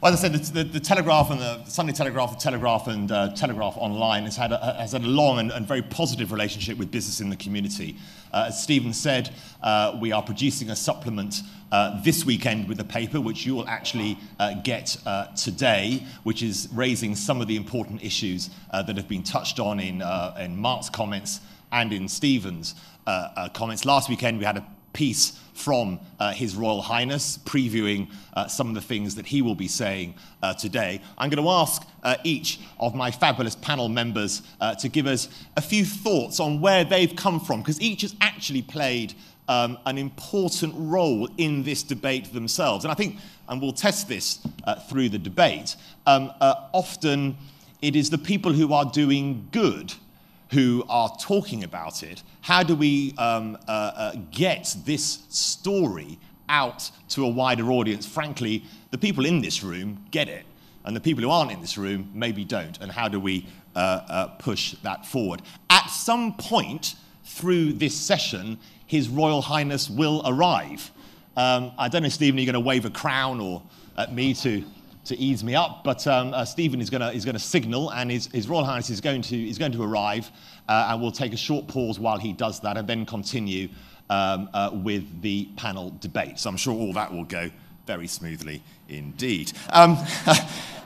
Well, as I said, the Telegraph and the Sunday Telegraph, the Telegraph and Telegraph Online has had a long and very positive relationship with business in the community. As Stephen said, we are producing a supplement this weekend with the paper, which you will actually get today, which is raising some of the important issues that have been touched on in Mark's comments and in Stephen's comments. Last weekend we had a piece from His Royal Highness previewing some of the things that he will be saying today. I'm going to ask each of my fabulous panel members to give us a few thoughts on where they've come from, because each has actually played an important role in this debate themselves. And I think, and we'll test this through the debate, often it is the people who are doing good who are talking about it. How do we get this story out to a wider audience? Frankly, the people in this room get it, and the people who aren't in this room maybe don't. And how do we push that forward? At some point through this session, His Royal Highness will arrive. I don't know, Stephen, are you going to wave a crown or at me to ease me up, but Stephen is going to signal, and His Royal Highness is going to arrive, and we'll take a short pause while he does that, and then continue with the panel debate. So I'm sure all that will go very smoothly indeed.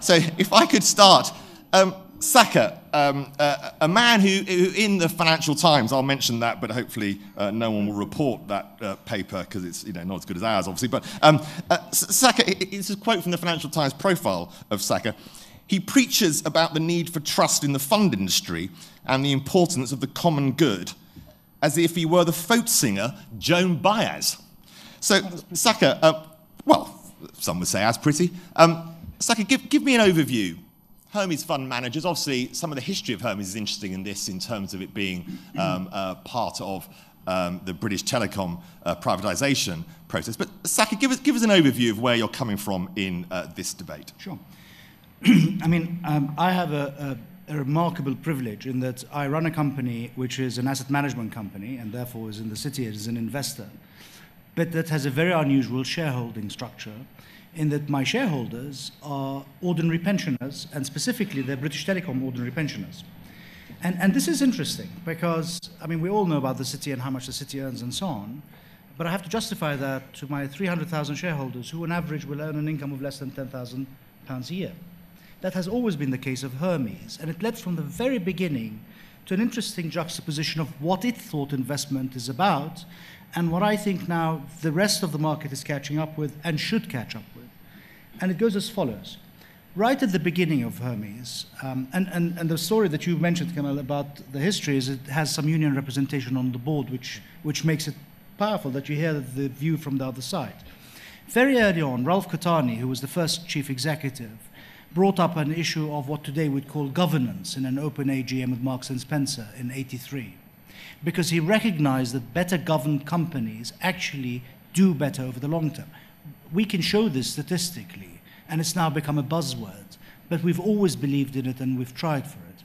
So if I could start, Saka, a man who in the Financial Times, I'll mention that, but hopefully no one will report that paper because it's not as good as ours, obviously. But Saka, it's a quote from the Financial Times profile of Saka. He preaches about the need for trust in the fund industry and the importance of the common good, as if he were the folk singer Joan Baez. So Saka, well, some would say as pretty. Saka, give me an overview. Hermes fund managers, obviously some of the history of Hermes is interesting in this, in terms of it being part of the British Telecom privatisation process. But Saka, give us an overview of where you're coming from in this debate. Sure. I mean, I have a remarkable privilege in that I run a company which is an asset management company and therefore is in the city as an investor, but that has a very unusual shareholding structure, in that my shareholders are ordinary pensioners, and specifically they're British Telecom ordinary pensioners. And this is interesting because, I mean, we all know about the city and how much the city earns and so on, but I have to justify that to my 300,000 shareholders who on average will earn an income of less than £10,000 a year. That has always been the case of Hermes, and it led from the very beginning to an interesting juxtaposition of what it thought investment is about and what I think now the rest of the market is catching up with and should catch up with. And it goes as follows. Right at the beginning of Hermes, and the story that you mentioned, Kamal, about the history is it has some union representation on the board, which makes it powerful that you hear the view from the other side. Very early on, Ralph Catani, who was the first chief executive, brought up an issue of what today we'd call governance in an open AGM with Marks and Spencer in '83, because he recognized that better governed companies actually do better over the long term. We can show this statistically, and it's now become a buzzword, but we've always believed in it and we've tried for it.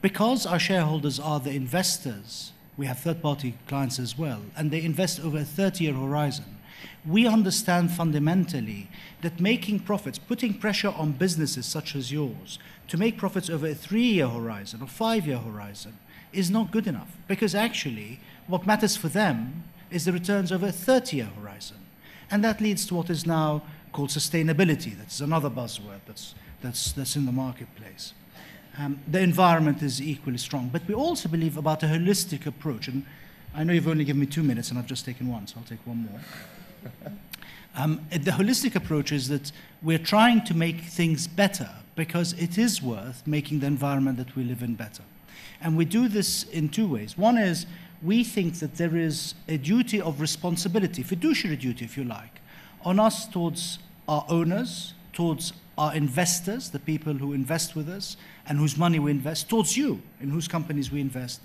Because our shareholders are the investors, we have third-party clients as well, and they invest over a 30-year horizon, we understand fundamentally that making profits, putting pressure on businesses such as yours to make profits over a 3-year horizon or 5-year horizon is not good enough, because actually what matters for them is the returns over a 30-year horizon. And that leads to what is now called sustainability. That's another buzzword that's in the marketplace. The environment is equally strong, but we also believe about a holistic approach. And I know you've only given me 2 minutes and I've just taken one, so I'll take one more. The holistic approach is that we're trying to make things better because it is worth making the environment that we live in better. And we do this in 2 ways. One is we think that there is a duty of responsibility, fiduciary duty if you like, on us towards our owners, towards our investors, the people who invest with us and whose money we invest, towards you, in whose companies we invest,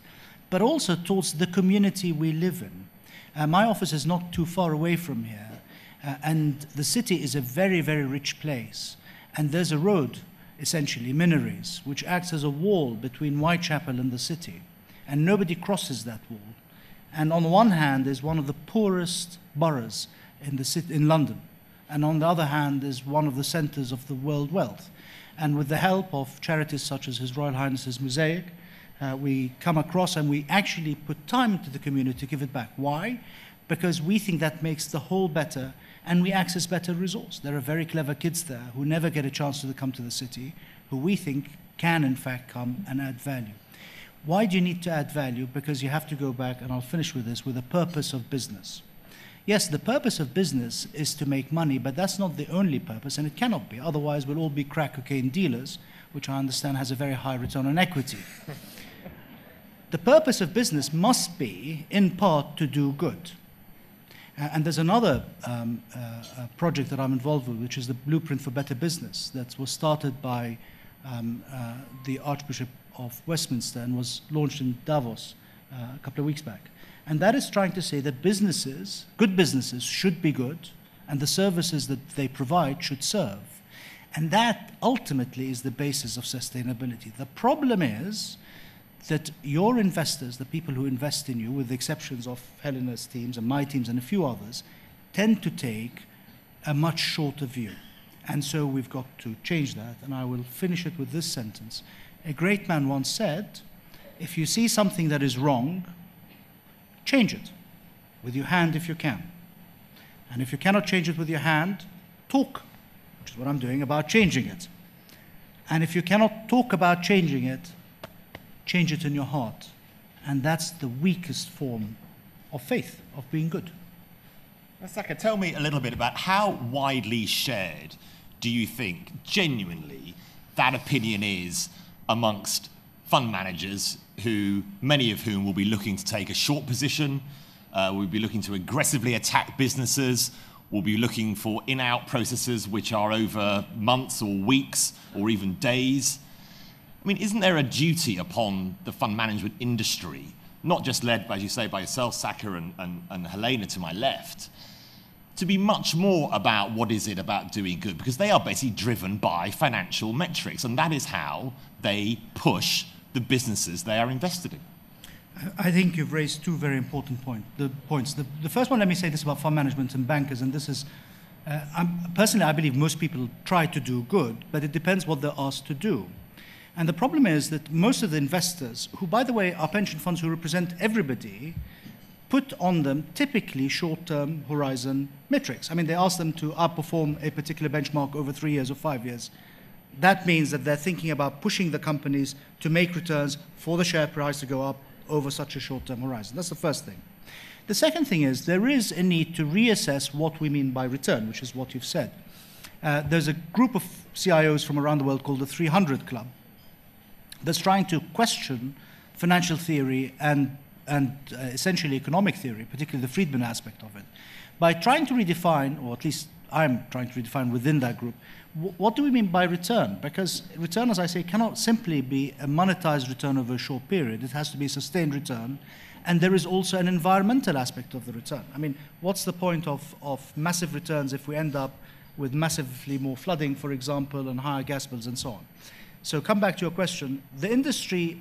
but also towards the community we live in. My office is not too far away from here, and the city is a very, very rich place. And there's a road, essentially, Minories, which acts as a wall between Whitechapel and the city. And nobody crosses that wall. And on the one hand is one of the poorest boroughs in the city, in London. and on the other hand is one of the centers of the world wealth. And with the help of charities such as His Royal Highness's Mosaic, we come across and we actually put time into the community to give it back. Why? Because we think that makes the whole better, and we access better resource. There are very clever kids there who never get a chance to come to the city, who we think can in fact come and add value. Why do you need to add value? Because you have to go back, and I'll finish with this, with the purpose of business. Yes, the purpose of business is to make money, but that's not the only purpose, and it cannot be. Otherwise, we'll all be crack cocaine dealers, which I understand has a very high return on equity. The purpose of business must be, in part, to do good. And there's another project that I'm involved with, which is the Blueprint for Better Business, that was started by the Archbishop of Westminster and was launched in Davos a couple of weeks back. And that is trying to say that businesses, good businesses, should be good, and the services that they provide should serve. And that ultimately is the basis of sustainability. The problem is that your investors, the people who invest in you, with the exceptions of Helena's teams and my teams and a few others, tend to take a much shorter view. And so we've got to change that, and I will finish it with this sentence. A great man once said, if you see something that is wrong, change it with your hand if you can. And if you cannot change it with your hand, talk, which is what I'm doing, about changing it. And if you cannot talk about changing it, change it in your heart. And that's the weakest form of faith, of being good. Saka, tell me a little bit about how widely shared do you think, genuinely, that opinion is amongst fund managers, who, many of whom will be looking to take a short position, will be looking to aggressively attack businesses, will be looking for in-out processes which are over months or weeks or even days. I mean, isn't there a duty upon the fund management industry, not just led, as you say, by yourself, Saka, and Helena to my left, to be much more about what is it about doing good? Because they are basically driven by financial metrics, and that is how they push the businesses they are invested in. I think you've raised two very important points. The first one, let me say this about fund management and bankers, and this is, personally, I believe most people try to do good, but it depends what they're asked to do. And the problem is that most of the investors, who, by the way, are pension funds who represent everybody, put on them typically short-term horizon metrics. I mean, they ask them to outperform a particular benchmark over 3 years or 5 years. That means that they're thinking about pushing the companies to make returns for the share price to go up over such a short-term horizon. That's the first thing. The second thing is there is a need to reassess what we mean by return, which is what you've said. There's a group of CIOs from around the world called the 300 Club that's trying to question financial theory and essentially economic theory, particularly the Friedman aspect of it, by trying to redefine, or at least I'm trying to redefine within that group, what do we mean by return? Because return, as I say, cannot simply be a monetized return over a short period. It has to be a sustained return. And there is also an environmental aspect of the return. I mean, what's the point of massive returns if we end up with massively more flooding, for example, and higher gas bills and so on? So come back to your question. The industry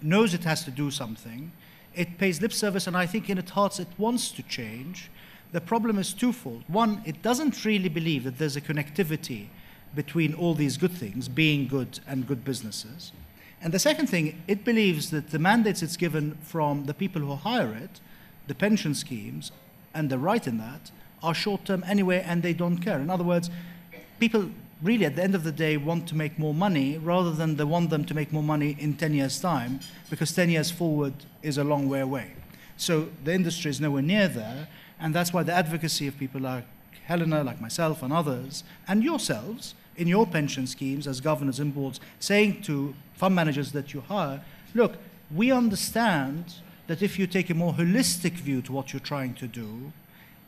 knows it has to do something. It pays lip service, and I think in its heart it wants to change. The problem is twofold. One, it doesn't really believe that there's a connectivity between all these good things, being good and good businesses. And the second thing, it believes that the mandates it's given from the people who hire it, the pension schemes, and the right in that, are short-term anyway, and they don't care. In other words, people really, at the end of the day, want to make more money rather than they want them to make more money in 10 years' time, because 10 years forward is a long way away. So the industry is nowhere near there, and that's why the advocacy of people like Helena, like myself and others, and yourselves, in your pension schemes as governors and boards, saying to fund managers that you hire, look, we understand that if you take a more holistic view to what you're trying to do,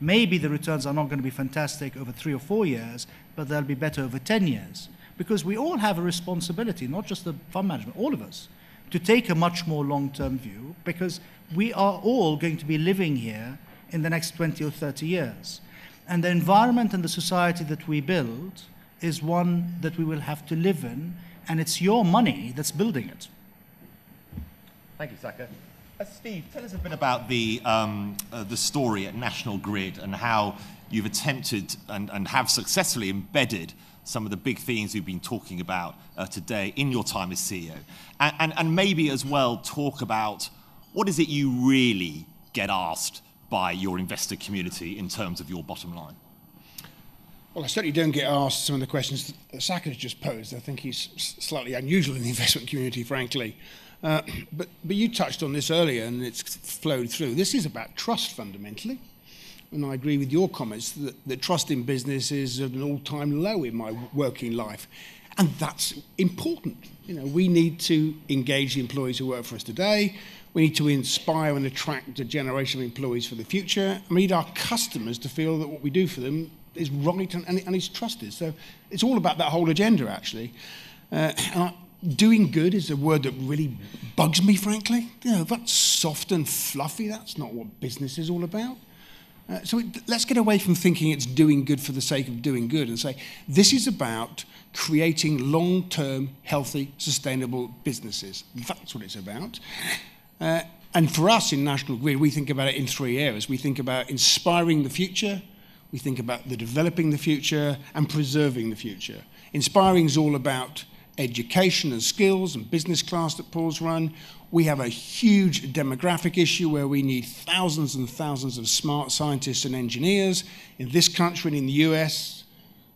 maybe the returns are not going to be fantastic over 3 or 4 years, but they'll be better over 10 years. Because we all have a responsibility, not just the fund management, all of us, to take a much more long-term view, because we are all going to be living here in the next 20 or 30 years. And the environment and the society that we build is one that we will have to live in, and it's your money that's building it. Thank you, Saka. Steve, tell us a bit about the story at National Grid and how you've attempted and have successfully embedded some of the big themes we've been talking about today in your time as CEO. And maybe as well talk about what is it you really get asked by your investor community in terms of your bottom line? Well, I certainly don't get asked some of the questions that Saka has just posed. I think he's slightly unusual in the investment community, frankly. But you touched on this earlier, and it's flowed through. This is about trust, fundamentally. And I agree with your comments that trust in business is at an all-time low in my working life. And that's important. You know, we need to engage the employees who work for us today. We need to inspire and attract a generation of employees for the future. And we need our customers to feel that what we do for them is right and is trusted. So it's all about that whole agenda, actually. Doing good is a word that really bugs me, frankly. You know, that's soft and fluffy. That's not what business is all about. Let's get away from thinking it's doing good for the sake of doing good and say, this is about creating long-term, healthy, sustainable businesses. That's what it's about. And for us in National Grid, we think about it in three areas. We think about inspiring the future, we think about the developing the future, and preserving the future. Inspiring is all about education and skills and business class that Paul's run. We have a huge demographic issue where we need thousands and thousands of smart scientists and engineers. In this country and in the US,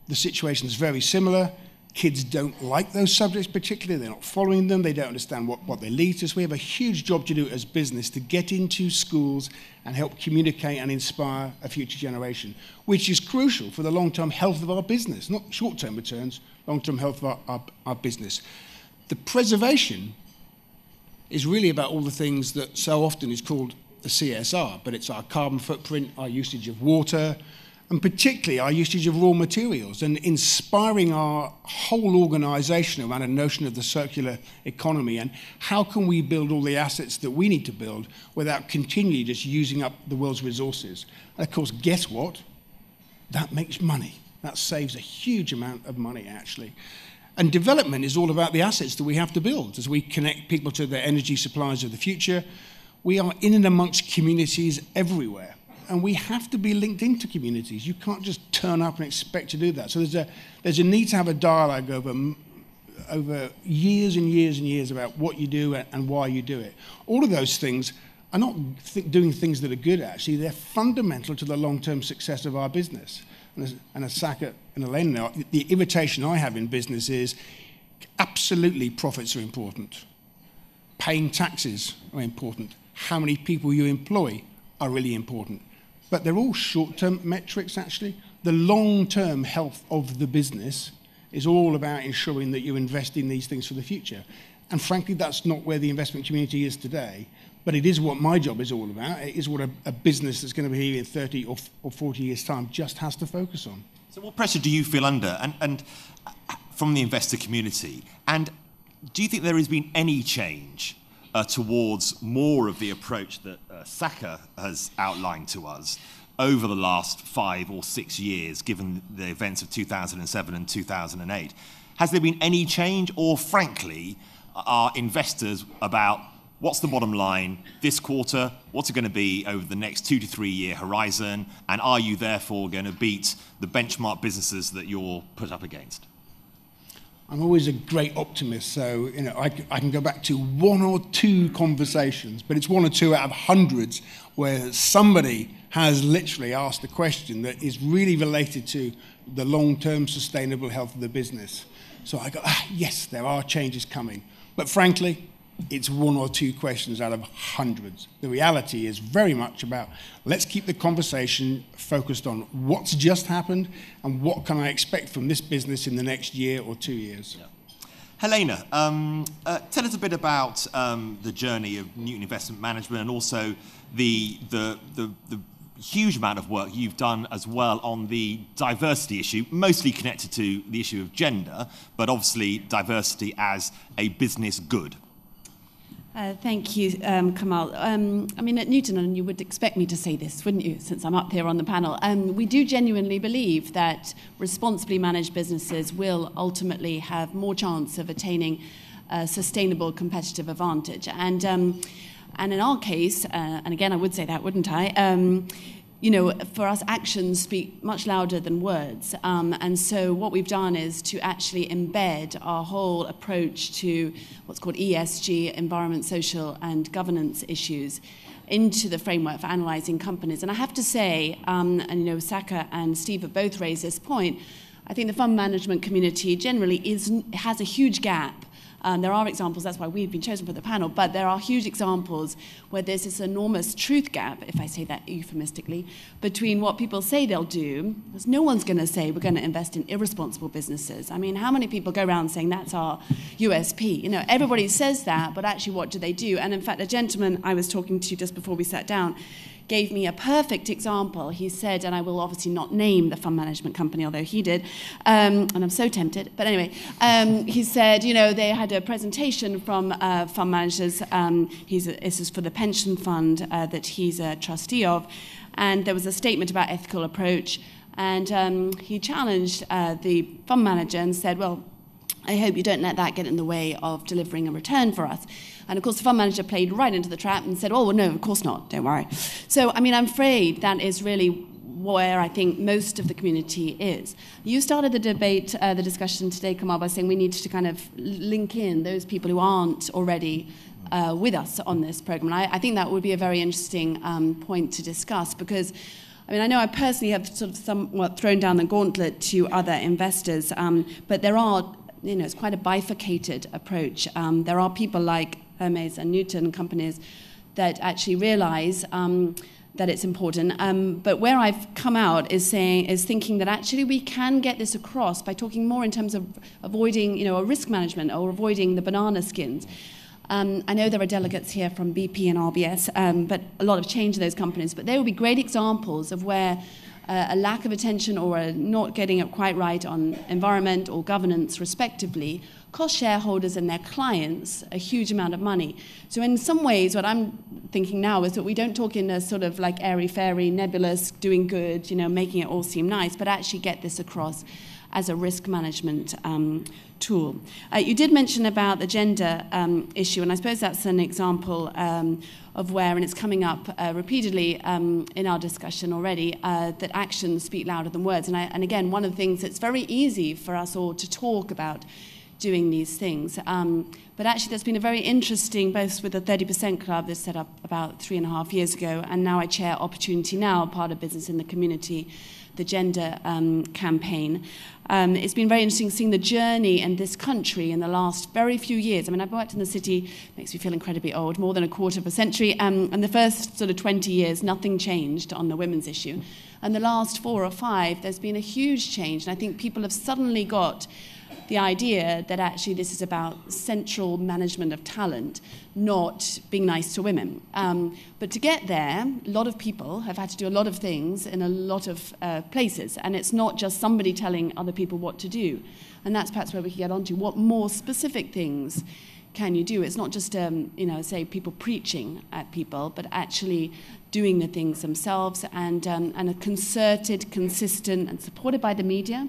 the situation is very similar. Kids don't like those subjects particularly. They're not following them. They don't understand what they lead to. So we have a huge job to do as business to get into schools and help communicate and inspire a future generation, which is crucial for the long-term health of our business, not short-term returns, long-term health of our business. The preservation is really about all the things that so often is called the CSR, but it's our carbon footprint, our usage of water, and particularly our usage of raw materials, and inspiring our whole organisation around a notion of the circular economy and how can we build all the assets that we need to build without continually just using up the world's resources. And of course, guess what? That makes money. That saves a huge amount of money, actually. And development is all about the assets that we have to build as we connect people to the energy supplies of the future. We are in and amongst communities everywhere. And we have to be linked into communities. You can't just turn up and expect to do that. So there's a need to have a dialogue over years and years and years about what you do and why you do it. All of those things are not doing things that are good, actually. They're fundamental to the long-term success of our business. And as Saka and Elaine know, the invitation I have in business is absolutely profits are important. Paying taxes are important. How many people you employ are really important. But they're all short-term metrics, actually. The long-term health of the business is all about ensuring that you invest in these things for the future. And frankly, that's not where the investment community is today. But it is what my job is all about. It is what a business that's going to be here in 30 or 40 years' time just has to focus on. So what pressure do you feel under and from the investor community? And do you think there has been any change towards more of the approach that Saka has outlined to us over the last 5 or 6 years, given the events of 2007 and 2008? Has there been any change, or frankly, are investors about what's the bottom line this quarter, what's it going to be over the next 2 to 3 year horizon, and are you therefore going to beat the benchmark businesses that you're put up against? I'm always a great optimist, so I can go back to 1 or 2 conversations, but it's 1 or 2 out of hundreds where somebody has literally asked a question that is really related to the long-term sustainable health of the business. So I go, yes, there are changes coming. But frankly, it's 1 or 2 questions out of hundreds. The reality is very much about, let's keep the conversation focused on what's just happened and what can I expect from this business in the next year or 2 years. Yeah. Helena, tell us a bit about the journey of Newton Investment Management and also the huge amount of work you've done as well on the diversity issue, mostly connected to the issue of gender, but obviously diversity as a business good. Thank you, Kamal. I mean, at Newton, and you would expect me to say this, wouldn't you, since I'm up here on the panel, we do genuinely believe that responsibly managed businesses will ultimately have more chance of attaining a sustainable competitive advantage. And And in our case, and again, I would say that, wouldn't I? For us, actions speak much louder than words. And so what we've done is to actually embed our whole approach to what's called ESG, environment, social, and governance issues, into the framework for analysing companies. And I have to say, Saka and Steve have both raised this point, I think the fund management community generally has a huge gap. There are examples, that's why we've been chosen for the panel, but there are huge examples where there's this enormous truth gap, if I say that euphemistically, between what people say they'll do, because no one's going to say we're going to invest in irresponsible businesses. I mean, how many people go around saying that's our USP? Everybody says that, but actually what do they do? And in fact, a gentleman I was talking to just before we sat down gave me a perfect example. He said, and I will obviously not name the fund management company, although he did, and I'm so tempted, but anyway, he said, they had a presentation from fund managers. This is for the pension fund that he's a trustee of, and there was a statement about ethical approach, and he challenged the fund manager and said, well, I hope you don't let that get in the way of delivering a return for us. And of course, the fund manager played right into the trap and said, oh, well, no, of course not, don't worry. So, I'm afraid that is really where I think most of the community is. You started the debate, the discussion today, Kamal, by saying we need to kind of link in those people who aren't already with us on this program. And I think that would be a very interesting point to discuss, because I know I personally have sort of somewhat thrown down the gauntlet to other investors, but there are, it's quite a bifurcated approach. There are people like Hermes and Newton companies that actually realize that it's important. But where I've come out is thinking that actually we can get this across by talking more in terms of avoiding, a risk management or avoiding the banana skins. I know there are delegates here from BP and RBS, but a lot of change in those companies. But they will be great examples of where a lack of attention or a not getting it quite right on environment or governance, respectively, cost shareholders and their clients a huge amount of money. So in some ways, what I'm thinking now is that we don't talk in a sort of like airy-fairy, nebulous, doing good, making it all seem nice, but actually get this across as a risk management tool. You did mention about the gender issue, and I suppose that's an example of where, and it's coming up repeatedly in our discussion already, that actions speak louder than words. And again, one of the things that's very easy for us all to talk about doing these things. But actually that's been a very interesting, both with the 30% Club that's set up about 3.5 years ago, and now I chair Opportunity Now, part of Business in the Community, the gender campaign. It's been very interesting seeing the journey in this country in the last very few years. I've worked in the city, makes me feel incredibly old, more than a quarter of a century, and the first sort of 20 years, nothing changed on the women's issue. And the last 4 or 5, there's been a huge change, and I think people have suddenly got the idea that actually this is about central management of talent, not being nice to women. But to get there, a lot of people have had to do a lot of things in a lot of places, and it's not just somebody telling other people what to do. And that's perhaps where we can get onto what more specific things can you do. It's not just, say people preaching at people, but actually doing the things themselves, and a concerted, consistent, and supported by the media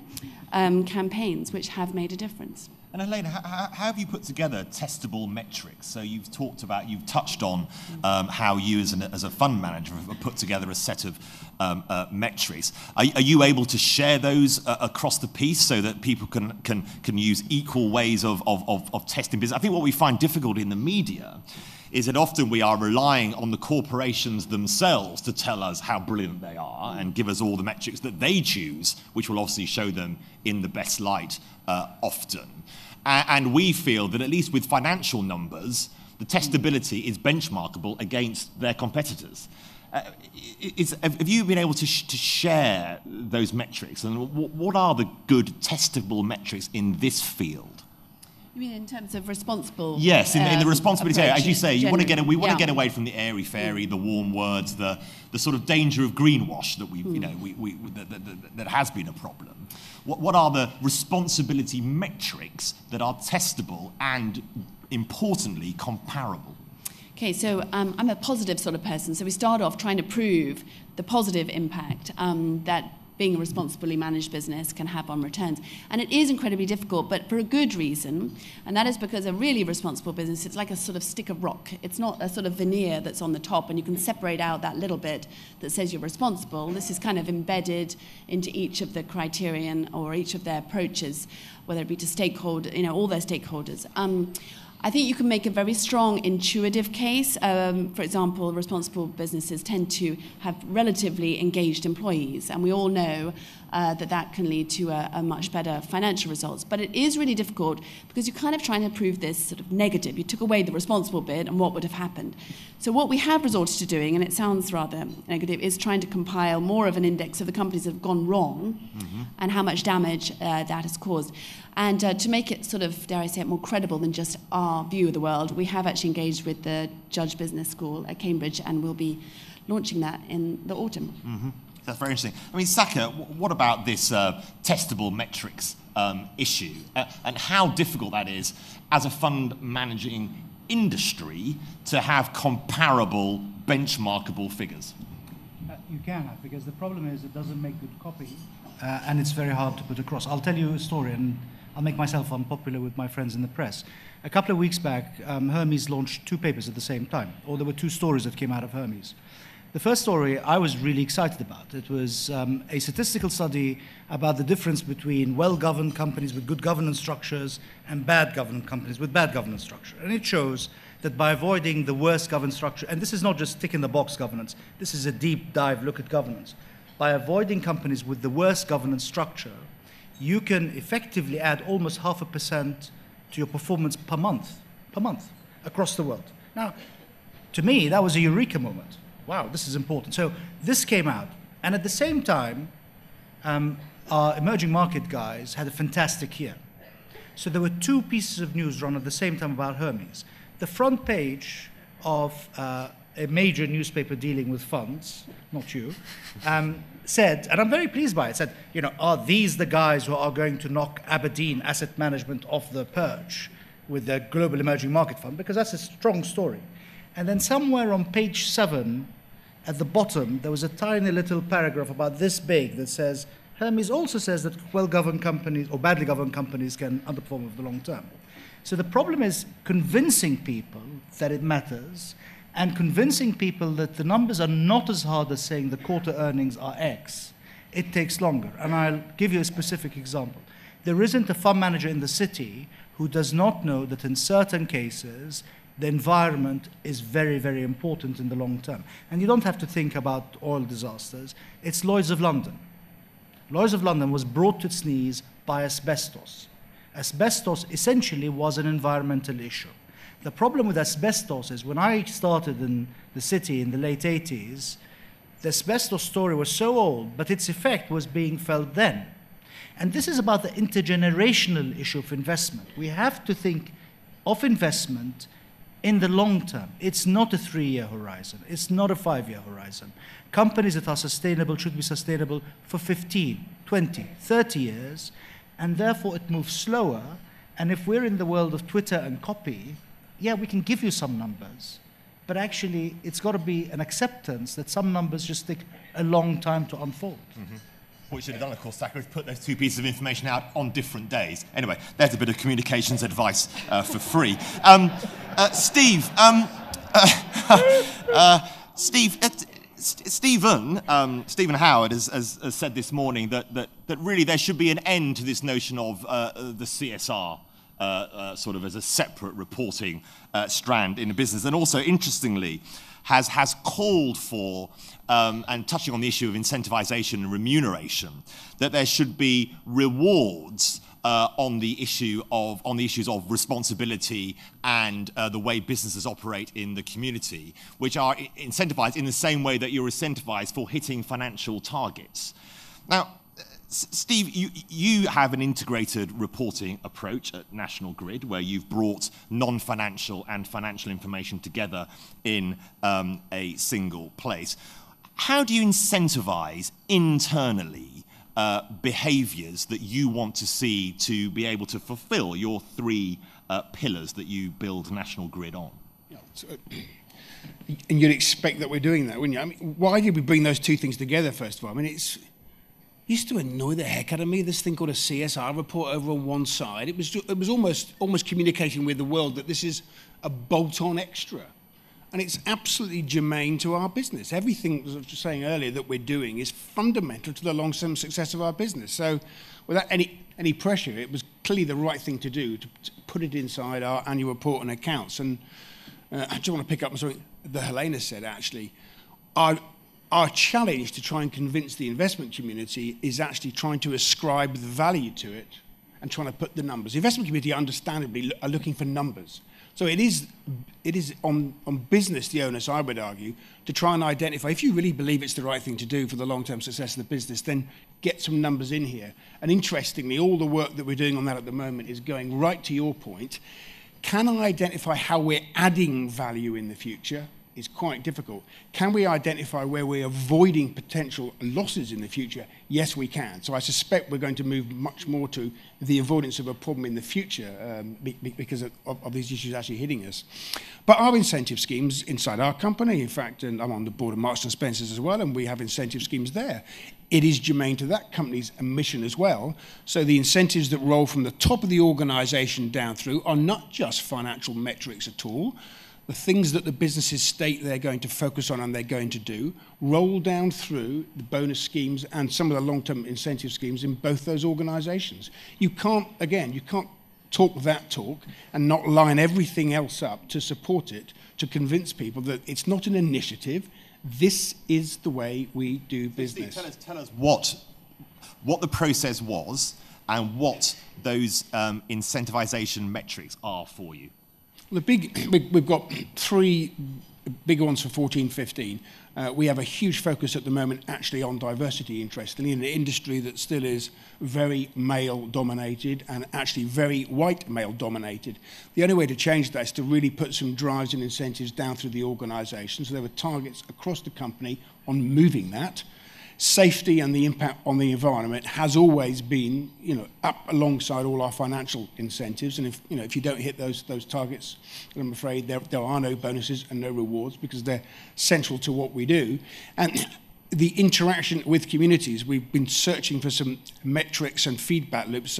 campaigns which have made a difference. And Elaine, how have you put together testable metrics? So you've touched on how you as a fund manager have put together a set of metrics. Are you able to share those across the piece so that people can use equal ways of testing business? I think what we find difficult in the media is that often we are relying on the corporations themselves to tell us how brilliant they are and give us all the metrics that they choose, which will obviously show them in the best light often. And we feel that at least with financial numbers, the testability is benchmarkable against their competitors. Have you been able to share those metrics? And what are the good testable metrics in this field? You mean in terms of responsible? Yes, in the responsibility area. As you say, we want to get away from the airy-fairy, the warm words, the sort of danger of greenwash that that has been a problem. What are the responsibility metrics that are testable and, importantly, comparable? Okay, so I'm a positive sort of person. So we start off trying to prove the positive impact that being a responsibly managed business can have on returns. And it is incredibly difficult, but for a good reason, and that is because a really responsible business, it's like a sort of stick of rock. It's not a sort of veneer that's on the top, and you can separate out that little bit that says you're responsible. This is kind of embedded into each of the criterion or each of their approaches, whether it be to stakeholder, all their stakeholders. I think you can make a very strong intuitive case. For example, responsible businesses tend to have relatively engaged employees, and we all know that can lead to a much better financial results. But it is really difficult because you're kind of trying to prove this sort of negative. You took away the responsible bit, and what would have happened? So what we have resorted to doing, and it sounds rather negative, is trying to compile more of an index of the companies that have gone wrong and how much damage that has caused. And to make it sort of, dare I say it, more credible than just our view of the world, we have actually engaged with the Judge Business School at Cambridge, and we'll be launching that in the autumn. Mm-hmm. That's very interesting. I mean, Saka, what about this testable metrics issue, and how difficult that is as a fund managing industry to have comparable, benchmarkable figures? You can have, because the problem is it doesn't make good copy, and it's very hard to put across. I'll tell you a story, and I'll make myself unpopular with my friends in the press. A couple of weeks back, Hermes launched 2 papers at the same time, or there were 2 stories that came out of Hermes. The first story I was really excited about. It was a statistical study about the difference between well-governed companies with good governance structures and bad governed companies with bad governance structure. And it shows that by avoiding the worst governance structure, and this is not just tick-in-the-box governance, this is a deep dive look at governance. By avoiding companies with the worst governance structure, you can effectively add almost 0.5% to your performance per month, across the world. Now, to me, that was a eureka moment. Wow, this is important. So this came out, and at the same time, our emerging market guys had a fantastic year. So there were 2 pieces of news run at the same time about Hermes. The front page of a major newspaper dealing with funds, not you, said, and I'm very pleased by it, said, are these the guys who are going to knock Aberdeen Asset Management off the perch with their Global Emerging Market Fund? Because that's a strong story. And then somewhere on page 7, at the bottom, there was a tiny little paragraph about this big that says, Hermes also says that well-governed companies or badly governed companies can underperform over the long term. So the problem is convincing people that it matters, and convincing people that the numbers are not as hard as saying the quarter earnings are X. It takes longer. And I'll give you a specific example. There isn't a fund manager in the city who does not know that in certain cases, the environment is very, very important in the long term. And you don't have to think about oil disasters. It's Lloyd's of London. Lloyd's of London was brought to its knees by asbestos. Asbestos essentially was an environmental issue. The problem with asbestos is when I started in the city in the late 80s, the asbestos story was so old, but its effect was being felt then. And this is about the intergenerational issue of investment. We have to think of investment in the long term. It's not a 3-year horizon. It's not a 5-year horizon. Companies that are sustainable should be sustainable for 15, 20, 30 years, and therefore it moves slower. And if we're in the world of Twitter and copy, yeah, we can give you some numbers, but actually it's got to be an acceptance that some numbers just take a long time to unfold. Mm-hmm. What we should have done, of course, Saka, is put those 2 pieces of information out on different days. Anyway, there's a bit of communications advice for free. Steve, Stephen Howard has said this morning that really there should be an end to this notion of the CSR sort of as a separate reporting strand in a business, and also, interestingly, has called for, and touching on the issue of incentivization and remuneration, that there should be rewards on the issues of responsibility and the way businesses operate in the community, which are incentivized in the same way that you're incentivized for hitting financial targets. Now, Steve, you have an integrated reporting approach at National Grid, where you've brought non-financial and financial information together in a single place. How do you incentivize internally behaviours that you want to see to be able to fulfil your 3 pillars that you build National Grid on? Yeah, so, and you'd expect that we're doing that, wouldn't you? I mean, why did we bring those 2 things together, first of all? I mean, used to annoy the heck out of me, this thing called a CSR report over on one side. It was almost communicating with the world that this is a bolt-on extra. And it's absolutely germane to our business. Everything, as I was just saying earlier, that we're doing is fundamental to the long-term success of our business. So without any pressure, it was clearly the right thing to do, to put it inside our annual report and accounts. And I just want to pick up on something that Helena said, actually. Our challenge to try and convince the investment community is actually trying to ascribe the value to it and trying to put the numbers. The investment community, understandably, are looking for numbers. So it is on business, the onus, I would argue, to try and identify, if you really believe it's the right thing to do for the long-term success of the business, then get some numbers in here. And interestingly, all the work that we're doing on that at the moment is going right to your point. Can I identify how we're adding value in the future? Is quite difficult. Can we identify where we're avoiding potential losses in the future? Yes, we can. So I suspect we're going to move much more to the avoidance of a problem in the future because of these issues actually hitting us. But our incentive schemes inside our company, in fact, and I'm on the board of Marks & Spencer's as well, and we have incentive schemes there. It is germane to that company's mission as well. So the incentives that roll from the top of the organisation down through are not just financial metrics at all. The things that the businesses state they're going to focus on and they're going to do roll down through the bonus schemes and some of the long-term incentive schemes in both those organisations. You can't talk that talk and not line everything else up to support it, to convince people that it's not an initiative. This is the way we do business. Steve, tell us what the process was and what those incentivisation metrics are for you. We've got three big ones for 14-15. We have a huge focus at the moment actually on diversity, interestingly, in an industry that still is very male-dominated and actually very white male-dominated. The only way to change that is to really put some drives and incentives down through the organisation. So there were targets across the company on moving that. Safety and the impact on the environment has always been, up alongside all our financial incentives. And if you don't hit those targets, I'm afraid there are no bonuses and no rewards because they're central to what we do. And the interaction with communities, we've been searching for some metrics and feedback loops.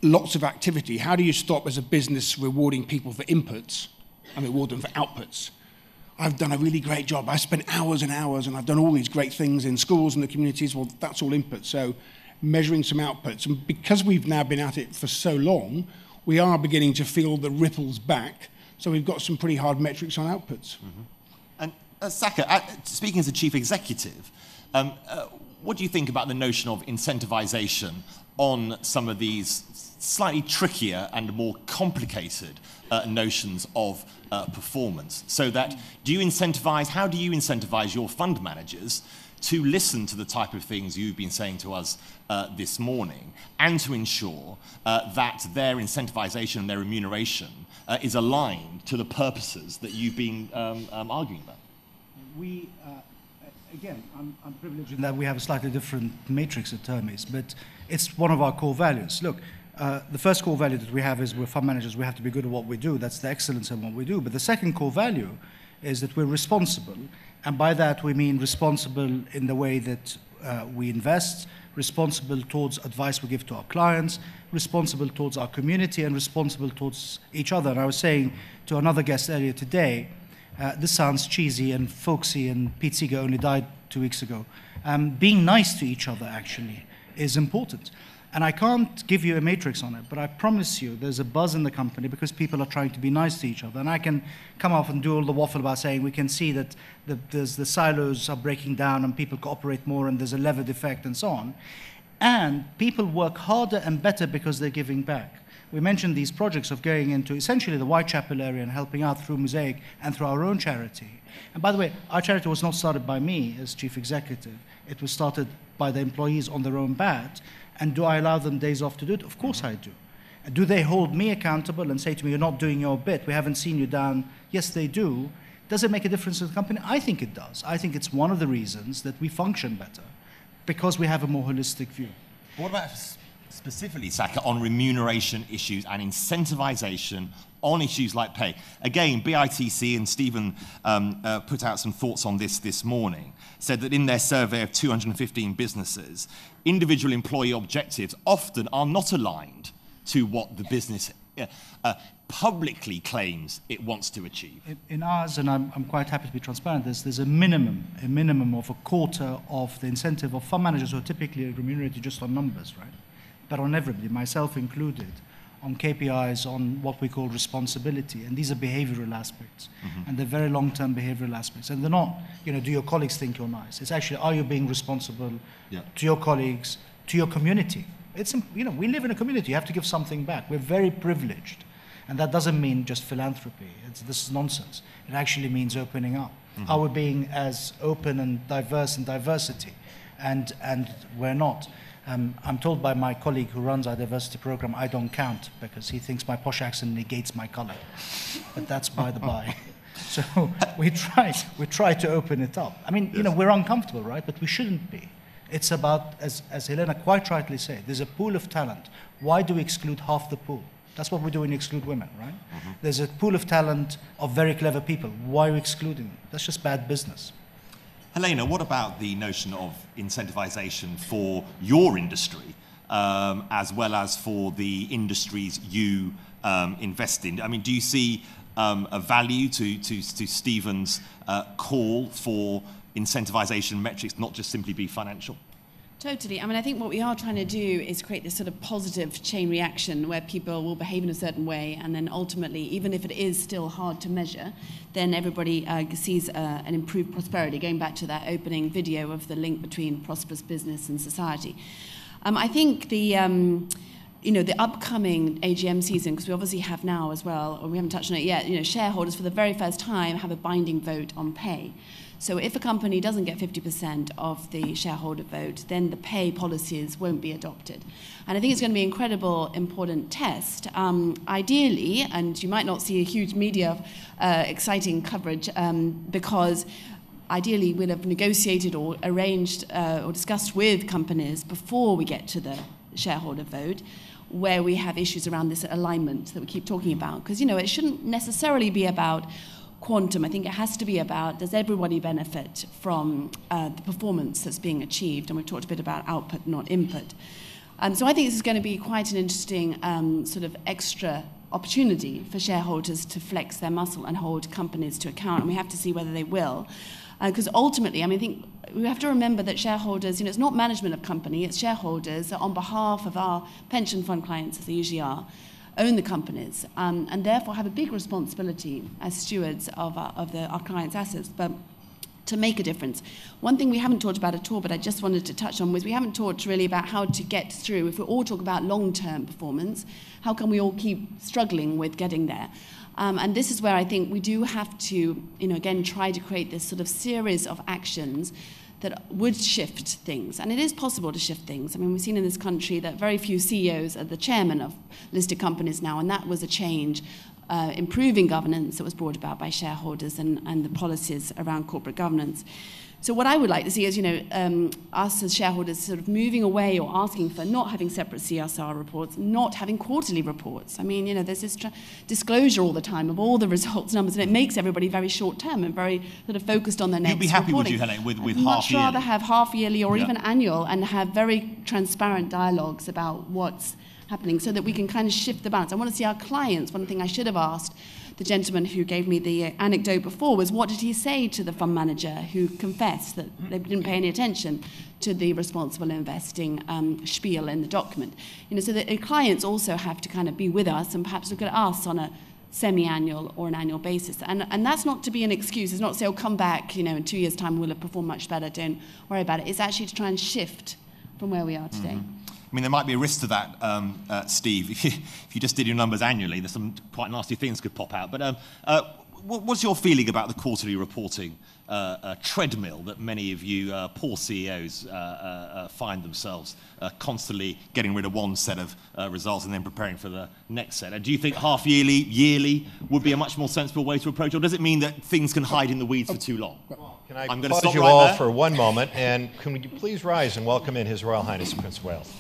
Lots of activity. How do you stop as a business rewarding people for inputs and reward them for outputs? I've done a really great job. I spent hours and hours and I've done all these great things in schools and the communities. Well, that's all input. So measuring some outputs. And because we've now been at it for so long, we are beginning to feel the ripples back. So we've got some pretty hard metrics on outputs. Mm-hmm. And Saka, speaking as a chief executive, what do you think about the notion of incentivisation on some of these slightly trickier and more complicated notions of performance? So that, how do you incentivize your fund managers to listen to the type of things you've been saying to us this morning and to ensure that their incentivization and their remuneration is aligned to the purposes that you've been arguing about? Again, I'm privileged in that we have a slightly different matrix at Hermes, but it's one of our core values. Look, the first core value that we have is we're fund managers, we have to be good at what we do. That's the excellence in what we do. But the second core value is that we're responsible. And by that, we mean responsible in the way that we invest, responsible towards advice we give to our clients, responsible towards our community, and responsible towards each other. And I was saying to another guest earlier today, this sounds cheesy and folksy, and Pete Seeger only died 2 weeks ago. Being nice to each other, actually, is important. And I can't give you a matrix on it, but I promise you there's a buzz in the company because people are trying to be nice to each other. And I can come off and do all the waffle about saying we can see that the silos are breaking down and people cooperate more and there's a levered effect and so on. And people work harder and better because they're giving back. We mentioned these projects of going into essentially the Whitechapel area and helping out through Mosaic and through our own charity. And by the way, our charity was not started by me as chief executive. It was started by the employees on their own bat. And do I allow them days off to do it? Of course I do. And do they hold me accountable and say to me, you're not doing your bit, we haven't seen you down? Yes, they do. Does it make a difference to the company? I think it does. I think it's one of the reasons that we function better, because we have a more holistic view. What about specifically, Saka, on remuneration issues and incentivization on issues like pay. Again, BITC and Stephen put out some thoughts on this morning, said that in their survey of 215 businesses, individual employee objectives often are not aligned to what the business publicly claims it wants to achieve. In ours, and I'm quite happy to be transparent, there's a minimum of a quarter of the incentive of fund managers who are typically remunerated just on numbers, right? But on everybody, myself included, on KPIs, on what we call responsibility, and these are behavioral aspects, and they're very long-term behavioral aspects, and they're not, do your colleagues think you're nice? It's actually, are you being responsible to your colleagues, to your community? It's, we live in a community, you have to give something back. We're very privileged, and that doesn't mean just philanthropy. This is nonsense. It actually means opening up. Are we being as open and diverse in diversity? And we're not. I'm told by my colleague who runs our diversity program, I don't count because he thinks my posh accent negates my color. But that's by the by. So we try to open it up. I mean, we're uncomfortable, right? But we shouldn't be. It's about, as Helena quite rightly said, there's a pool of talent. Why do we exclude half the pool? That's what we do when you exclude women, right? There's a pool of talent of very clever people. Why are we excluding them? That's just bad business. Helena, what about the notion of incentivization for your industry, as well as for the industries you invest in? I mean, do you see a value to Stephen's call for incentivization metrics not just simply be financial? Totally. I mean, I think what we are trying to do is create this sort of positive chain reaction where people will behave in a certain way, and then ultimately, even if it is still hard to measure, then everybody sees an improved prosperity, going back to that opening video of the link between prosperous business and society. I think the upcoming AGM season, because we obviously have now as well, or we haven't touched on it yet, shareholders for the very first time have a binding vote on pay. So if a company doesn't get 50% of the shareholder vote, then the pay policies won't be adopted. And I think it's going to be an incredible, important test. Ideally, and you might not see a huge media exciting coverage, because ideally we'll have negotiated or arranged or discussed with companies before we get to the shareholder vote, where we have issues around this alignment that we keep talking about. Because, it shouldn't necessarily be about quantum. I think it has to be about, does everybody benefit from the performance that's being achieved? And we've talked a bit about output, not input. So I think this is going to be quite an interesting sort of extra opportunity for shareholders to flex their muscle and hold companies to account. And we have to see whether they will. Because ultimately, I mean, I think we have to remember that shareholders, it's not management of company, it's shareholders that on behalf of our pension fund clients, as they usually are, own the companies, and therefore have a big responsibility as stewards of our clients' assets, but to make a difference. One thing we haven't talked about at all, but I just wanted to touch on, was we haven't talked really about how to get through. If we all talk about long-term performance, how can we all keep struggling with getting there? And this is where I think we do have to, again, try to create this sort of series of actions that would shift things. And it is possible to shift things. I mean, we've seen in this country that very few CEOs are the chairman of listed companies now, and that was a change, improving governance that was brought about by shareholders and the policies around corporate governance. So what I would like to see is, us as shareholders sort of moving away or asking for not having separate CSR reports, not having quarterly reports. I mean, there's this disclosure all the time of all the results numbers, and it makes everybody very short-term and very sort of focused on the next You'd be happy, reporting. would you, Helen, with I'd half-yearly? much rather have half-yearly or even annual and have very transparent dialogues about what's happening so that we can kind of shift the balance. I want to see our clients. One thing I should have asked the gentleman who gave me the anecdote before was, what did he say to the fund manager who confessed that they didn't pay any attention to the responsible investing spiel in the document? So that clients also have to kind of be with us and perhaps look at us on a semi-annual or an annual basis. And that's not to be an excuse. It's not to say, come back, in 2 years' time we'll have performed much better, don't worry about it. It's actually to try and shift from where we are today. I mean, there might be a risk to that, Steve. If you just did your numbers annually, there's some quite nasty things could pop out. But what's your feeling about the quarterly reporting treadmill that many of you poor CEOs find themselves constantly getting rid of one set of results and then preparing for the next set? Do you think half-yearly, yearly would be a much more sensible way to approach it? Or does it mean that things can hide in the weeds for too long? Can I I'm pause you all for one moment, and can you please rise and welcome in His Royal Highness Prince of Wales?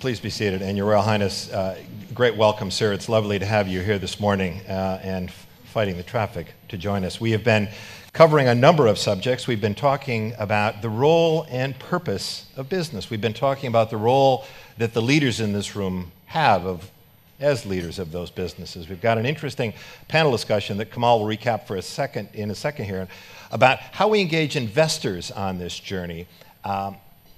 Please be seated. And Your Royal Highness, great welcome, sir. It's lovely to have you here this morning and fighting the traffic to join us. We have been covering a number of subjects. We've been talking about the role and purpose of business. We've been talking about the role that the leaders in this room have as leaders of those businesses. We've got an interesting panel discussion that Kamal will recap for in a second here about how we engage investors on this journey.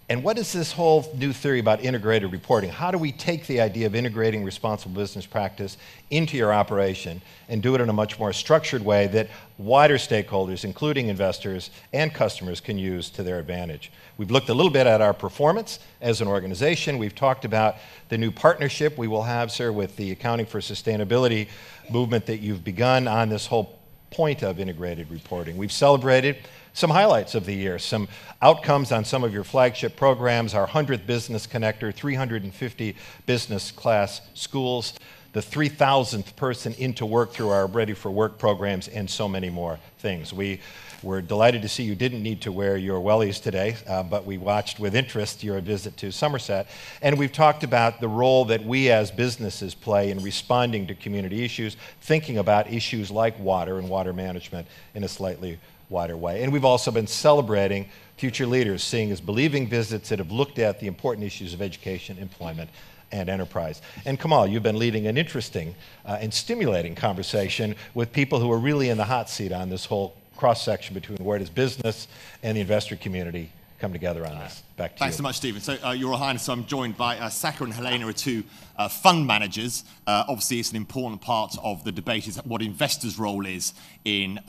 And what is this whole new theory about integrated reporting? How do we take the idea of integrating responsible business practice into your operation and do it in a much more structured way that wider stakeholders, including investors and customers, can use to their advantage? We've looked a little bit at our performance as an organization. We've talked about the new partnership we will have, sir, with the Accounting for Sustainability movement that you've begun on this whole point of integrated reporting. We've celebrated some highlights of the year, some outcomes on some of your flagship programs, our 100th Business Connector, 350 business class schools, the 3,000th person into work through our Ready for Work programs, and so many more things. We were delighted to see you didn't need to wear your wellies today, but we watched with interest your visit to Somerset. And we've talked about the role that we as businesses play in responding to community issues, thinking about issues like water and water management in a slightly wider way. And we've also been celebrating future leaders, seeing as believing visits that have looked at the important issues of education, employment, and enterprise. And Kamal, you've been leading an interesting and stimulating conversation with people who are really in the hot seat on this whole cross-section between where does business and the investor community come together on this. Back to you. Thanks so much, Stephen. So, Your Royal Highness, I'm joined by Saka and Helena, are two fund managers. Obviously, it's an important part of the debate is what investors' role is in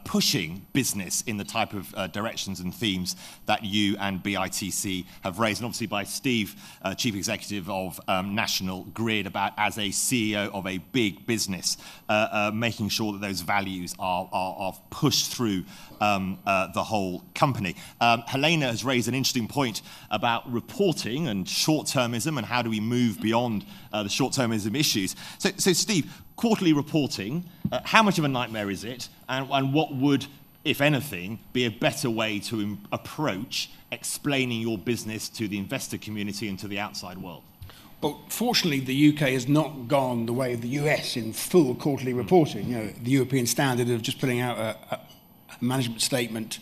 pushing business in the type of directions and themes that you and BITC have raised. And obviously by Steve, Chief Executive of National Grid, about as a CEO of a big business, making sure that those values are pushed through the whole company. Helena has raised an interesting point about reporting and short-termism and how do we move beyond the short-termism issues. So Steve, quarterly reporting, how much of a nightmare is it, and what would, if anything, be a better way to approach explaining your business to the investor community and to the outside world? Well, fortunately, the UK has not gone the way of the US in full quarterly reporting. You know, the European standard of just putting out a management statement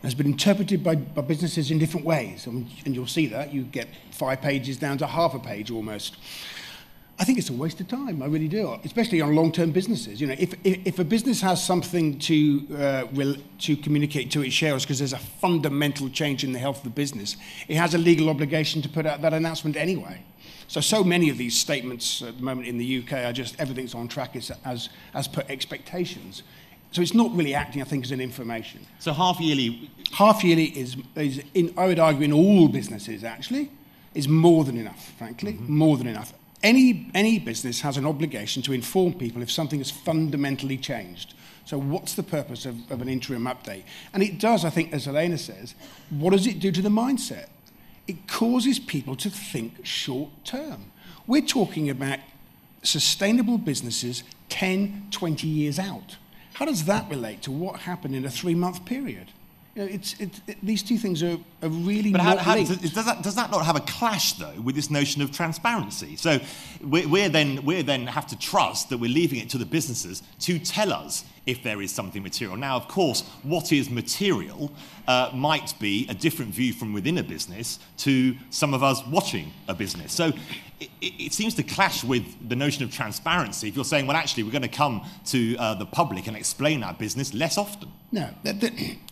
has been interpreted by businesses in different ways. I mean, and you'll see that. You get 5 pages down to half a page almost. I think it's a waste of time, I really do, especially on long-term businesses. You know, if a business has something to communicate to its shareholders because there's a fundamental change in the health of the business, it has a legal obligation to put out that announcement anyway. So many of these statements at the moment in the UK are just everything's on track as per expectations. So it's not really acting, I think, as an information. So half-yearly... Half-yearly is I would argue, in all businesses, actually, is more than enough, frankly, more than enough. Any business has an obligation to inform people if something has fundamentally changed. So what's the purpose of an interim update? And it does, I think, as Helena says, what does it do to the mindset? It causes people to think short-term. We're talking about sustainable businesses 10, 20 years out. How does that relate to what happened in a 3-month period? You know, these two things are really not linked. Does that not have a clash, though, with this notion of transparency? So we then have to trust that we're leaving it to the businesses to tell us if there is something material. Now, of course, what is material might be a different view from within a business to some of us watching a business. So it seems to clash with the notion of transparency if you're saying, well, actually, we're going to come to the public and explain our business less often. No,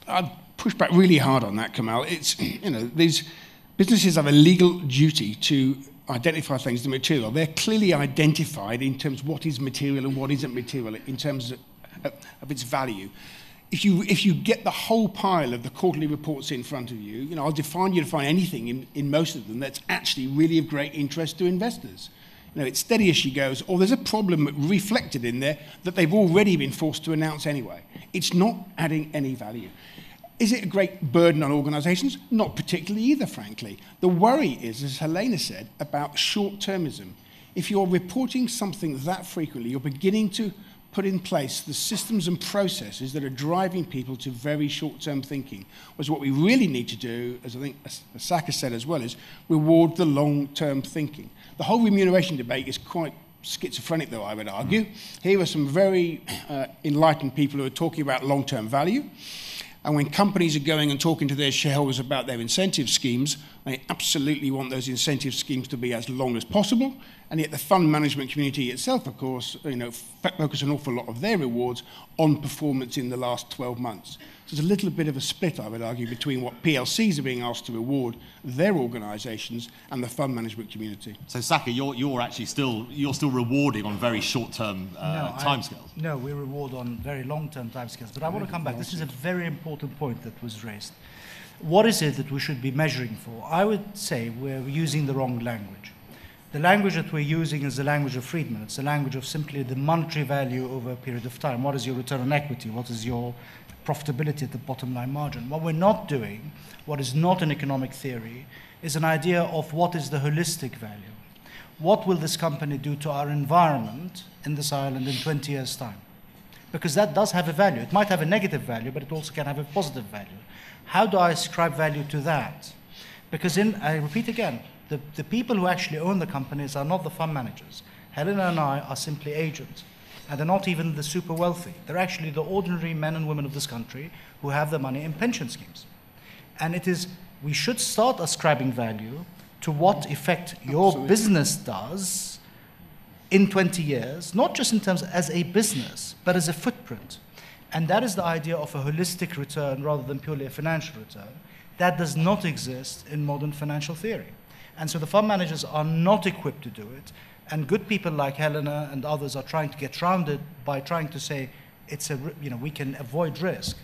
I'd push back really hard on that, Kamal. It's, you know, these businesses have a legal duty to identify things that are material. They're clearly identified in terms of what is material and what isn't material in terms of its value. If you get the whole pile of the quarterly reports in front of you, you know, I'll define you to find anything in most of them that's actually really of great interest to investors. You know, it's steady as she goes, or there's a problem reflected in there that they've already been forced to announce anyway. It's not adding any value. Is it a great burden on organisations? Not particularly either, frankly. The worry is, as Helena said, about short-termism. If you're reporting something that frequently, you're beginning to put in place the systems and processes that are driving people to very short-term thinking. Whereas what we really need to do, as I think Saka said as well, is reward the long-term thinking. The whole remuneration debate is quite schizophrenic, though, I would argue. Here are some very enlightened people who are talking about long-term value. And when companies are going and talking to their shareholders about their incentive schemes, they absolutely want those incentive schemes to be as long as possible. And yet the fund management community itself, of course, focus an awful lot of their rewards on performance in the last 12 months. So there's a little bit of a split, I would argue, between what PLCs are being asked to reward their organisations and the fund management community. So Saka, you're actually still rewarding on very short-term timescales. No, we reward on very long-term timescales. But I want to come back. This is a very important point that was raised. What is it that we should be measuring for? I would say we're using the wrong language. The language that we're using is the language of Friedman. It's the language of simply the monetary value over a period of time. What is your return on equity? What is your profitability at the bottom line margin? What we're not doing, what is not an economic theory, is an idea of what is the holistic value. What will this company do to our environment in this island in 20 years' time? Because that does have a value. It might have a negative value, but it also can have a positive value. How do I ascribe value to that? Because I repeat again, the people who actually own the companies are not the fund managers. Helena and I are simply agents. And they're not even the super wealthy. They're actually the ordinary men and women of this country who have their money in pension schemes. And we should start ascribing value to what effect your business does in 20 years, not just in terms as a business, but as a footprint. And that is the idea of a holistic return rather than purely a financial return. That does not exist in modern financial theory. And so the fund managers are not equipped to do it. And good people like Helena and others are trying to get around it by trying to say we can avoid risk.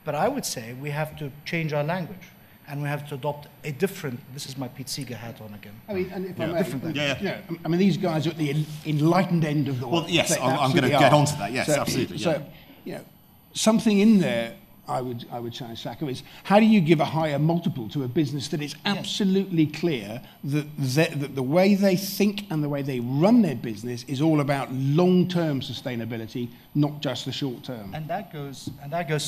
But I would say we have to change our language, and we have to adopt a different. This is my Pete Seeger hat on again. I mean, and if I may, these guys are at the enlightened end of the world. Well, yes, I'm going to get onto that. Yes, absolutely. So, something in there. I would say, Saka, is how do you give a higher multiple to a business that is absolutely clear that the way they think and the way they run their business is all about long-term sustainability, not just the short term. And that goes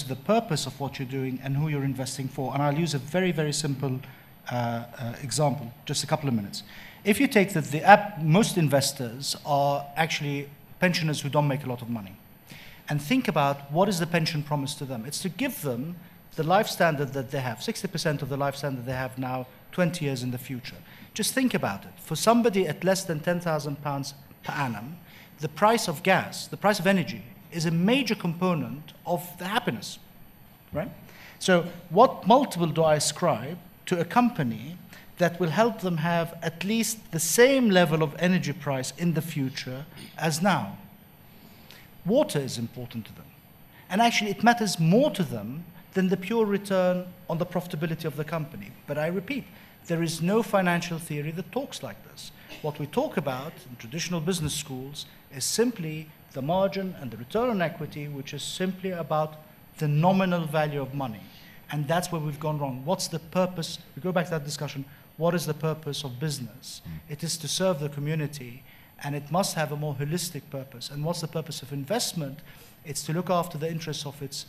to the purpose of what you're doing and who you're investing for. And I'll use a very, very simple example, just a couple of minutes. If you take that most investors are actually pensioners who don't make a lot of money. And think about what is the pension promise to them. It's to give them the life standard that they have, 60% of the life standard they have now, 20 years in the future. Just think about it. For somebody at less than £10,000 per annum, the price of gas, the price of energy, is a major component of the happiness, right? So what multiple do I ascribe to a company that will help them have at least the same level of energy price in the future as now? Water is important to them. And actually, it matters more to them than the pure return on the profitability of the company. But I repeat, there is no financial theory that talks like this. What we talk about in traditional business schools is simply the margin and the return on equity, which is simply about the nominal value of money. And that's where we've gone wrong. What's the purpose? We go back to that discussion. What is the purpose of business? It is to serve the community. And it must have a more holistic purpose. And what's the purpose of investment? It's to look after the interests of its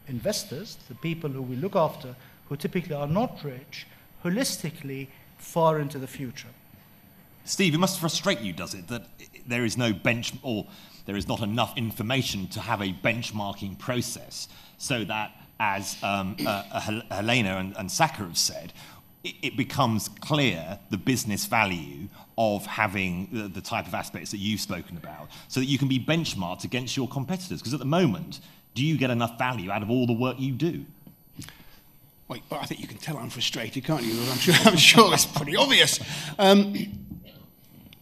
investors, the people who we look after, who typically are not rich, holistically far into the future. Steve, it must frustrate you, does it, that there is no there is not enough information to have a benchmarking process, so that, as Helena and Saka have said, it becomes clear the business value of having the type of aspects that you've spoken about, so that you can be benchmarked against your competitors. Because at the moment, do you get enough value out of all the work you do? Well, I think you can tell I'm frustrated, can't you? I'm sure it's pretty obvious.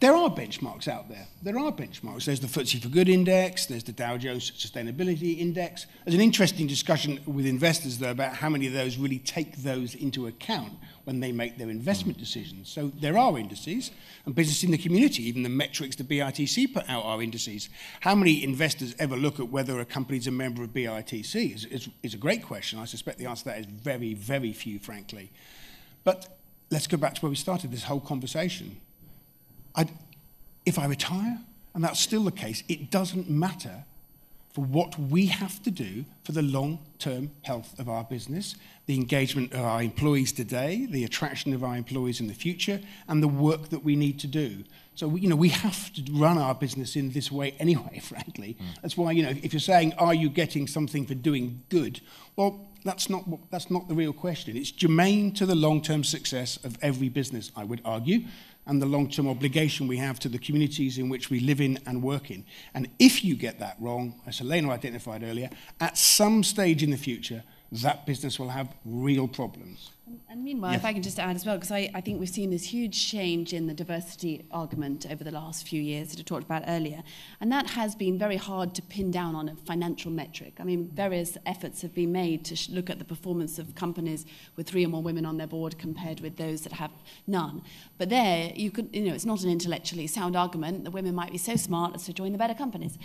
There are benchmarks out there. There are benchmarks. There's the FTSE for Good Index. There's the Dow Jones Sustainability Index. There's an interesting discussion with investors, though, about how many of those really take those into account when they make their investment decisions. So there are indices, and business in the community, even the metrics the BITC put out are indices. How many investors ever look at whether a company's a member of BITC is a great question. I suspect the answer to that is very, very few, frankly. But let's go back to where we started this whole conversation. If I retire, and that's still the case, it doesn't matter for what we have to do for the long-term health of our business, the engagement of our employees today, the attraction of our employees in the future, and the work that we need to do. So we have to run our business in this way anyway, frankly. That's why, if you're saying, are you getting something for doing good? Well, that's not the real question. It's germane to the long-term success of every business, I would argue, and the long-term obligation we have to the communities in which we live in and work in. And if you get that wrong, as Helena identified earlier, at some stage in the future, that business will have real problems. And meanwhile, if I can just add as well, because I think we've seen this huge change in the diversity argument over the last few years that I talked about earlier. And that has been very hard to pin down on a financial metric. I mean, various efforts have been made to look at the performance of companies with 3 or more women on their board compared with those that have none. But there, you could, it's not an intellectually sound argument. The women might be so smart as to join the better companies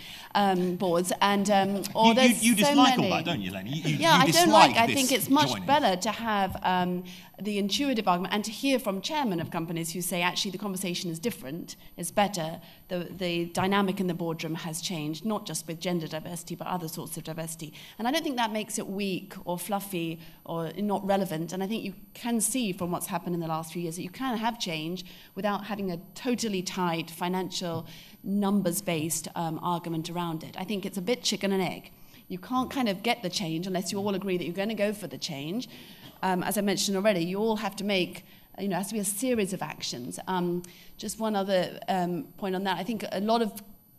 boards. And or you dislike all that, don't you, Lenny? I don't like. I think it's much better to have the intuitive argument and to hear from chairmen of companies who say actually the conversation is different, it's better, the dynamic in the boardroom has changed, not just with gender diversity but other sorts of diversity. And I don't think that makes it weak or fluffy or not relevant. And I think you can see from what's happened in the last few years that you can have change without having a totally tied financial numbers-based argument around it. I think it's a bit chicken and egg. You can't kind of get the change unless you all agree that you're going to go for the change. As I mentioned already, you all have to make, it has to be a series of actions. Just one other point on that. I think a lot of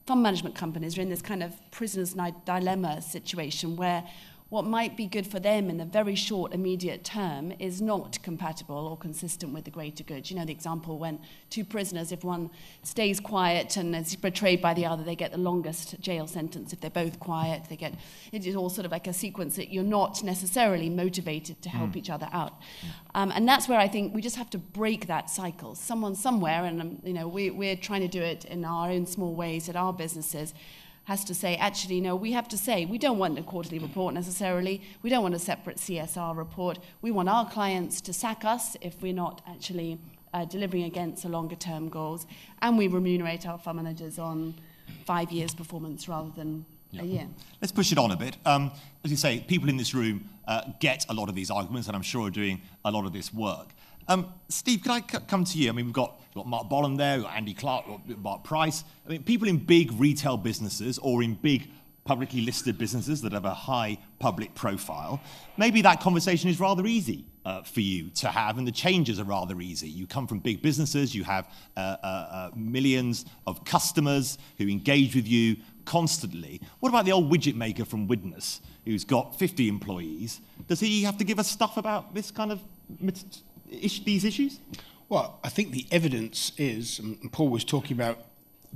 fund management companies are in this kind of prisoner's dilemma situation where what might be good for them in the very short, immediate term is not compatible or consistent with the greater good. You know the example when 2 prisoners, if one stays quiet and is betrayed by the other, they get the longest jail sentence. If they're both quiet, it is all sort of like a sequence that you're not necessarily motivated to help each other out. And that's where I think we just have to break that cycle. Someone somewhere, and we're trying to do it in our own small ways at our businesses, has to say, actually, no, we have to say, we don't want a quarterly report necessarily, we don't want a separate CSR report, we want our clients to sack us if we're not actually delivering against the longer term goals, and we remunerate our fund managers on 5 years performance rather than a year. Let's push it on a bit. As you say, people in this room get a lot of these arguments and I'm sure are doing a lot of this work. Steve, can I come to you? I mean, we've got Mark Bolam there, we've got Andy Clark, we've got Mark Price. I mean, people in big retail businesses or in big publicly listed businesses that have a high public profile, maybe that conversation is rather easy for you to have, and the changes are rather easy. You come from big businesses, you have millions of customers who engage with you constantly. What about the old widget maker from Widnes, who's got 50 employees? Does he have to give us stuff about this kind of these issues? Well, I think the evidence is, and Paul was talking about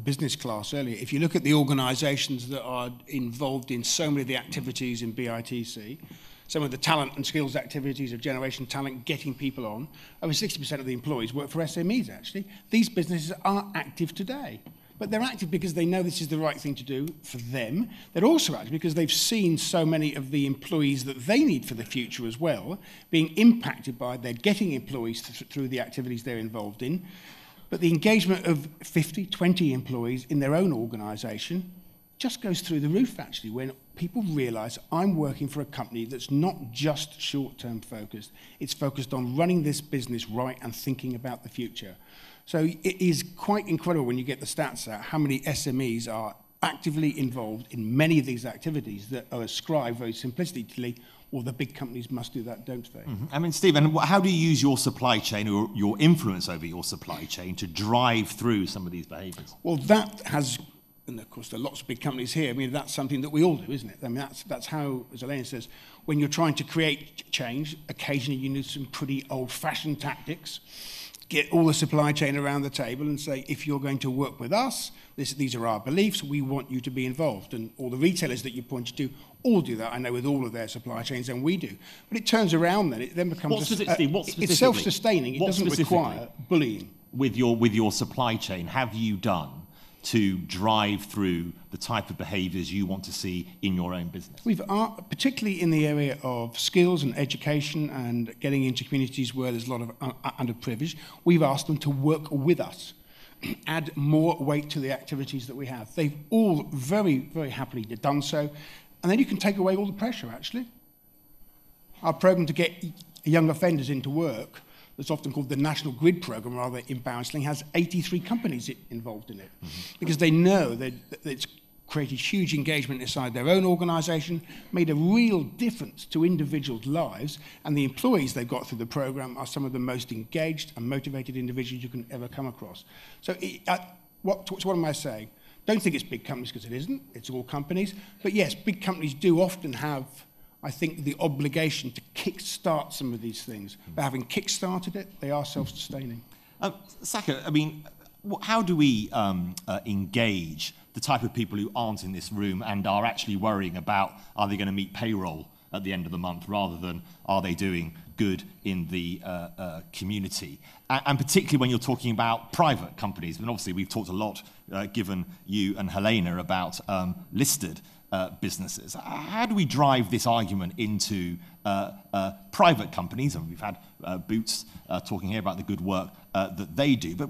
business class earlier, if you look at the organisations that are involved in so many of the activities in BITC, some of the talent and skills activities of Generation Talent, getting people on, over 60% of the employees work for SMEs, actually. These businesses are active today. But they're active because they know this is the right thing to do for them. They're also active because they've seen so many of the employees that they need for the future as well being impacted by their getting employees through the activities they're involved in. But the engagement of 50, 20 employees in their own organisation just goes through the roof, actually, when people realise I'm working for a company that's not just short-term focused. It's focused on running this business right and thinking about the future. So it is quite incredible when you get the stats out how many SMEs are actively involved in many of these activities that are ascribed very simplistically, well, the big companies must do that, don't they? Mm-hmm. I mean, Stephen, how do you use your supply chain or your influence over your supply chain to drive through some of these behaviours? Well, that has, and of course there are lots of big companies here, I mean, that's something that we all do, isn't it? I mean, that's how, as Elaine says, when you're trying to create change, occasionally you need some pretty old-fashioned tactics. Get all the supply chain around the table and say, if you're going to work with us, these are our beliefs, we want you to be involved. And all the retailers that you pointed to all do that, I know, with all of their supply chains, and we do. But it turns around then, it then becomes... it's self-sustaining, it doesn't require bullying. With your supply chain, have you done to drive through the type of behaviours you want to see in your own business? We've, particularly in the area of skills and education and getting into communities where there's a lot of underprivileged, we've asked them to work with us. add more weight to the activities that we have. They've all very, very happily done so. And then you can take away all the pressure, actually. Our program to get young offenders into work, that's often called the National Grid Program, rather embarrassingly, has 83 companies involved in it. Because they know that it's created huge engagement inside their own organisation, made a real difference to individuals' lives, and the employees they've got through the programme are some of the most engaged and motivated individuals you can ever come across. So what am I saying? Don't think it's big companies, because it isn't. It's all companies. But yes, big companies do often have, I think, the obligation to kick-start some of these things. But having kick-started it, they are self-sustaining. Saka, I mean, how do we engage the type of people who aren't in this room and are actually worrying about, are they going to meet payroll at the end of the month, rather than are they doing good in the community? And particularly when you're talking about private companies. And obviously we've talked a lot, given you and Helena, about listed businesses. How do we drive this argument into private companies? And we've had Boots talking here about the good work that they do. But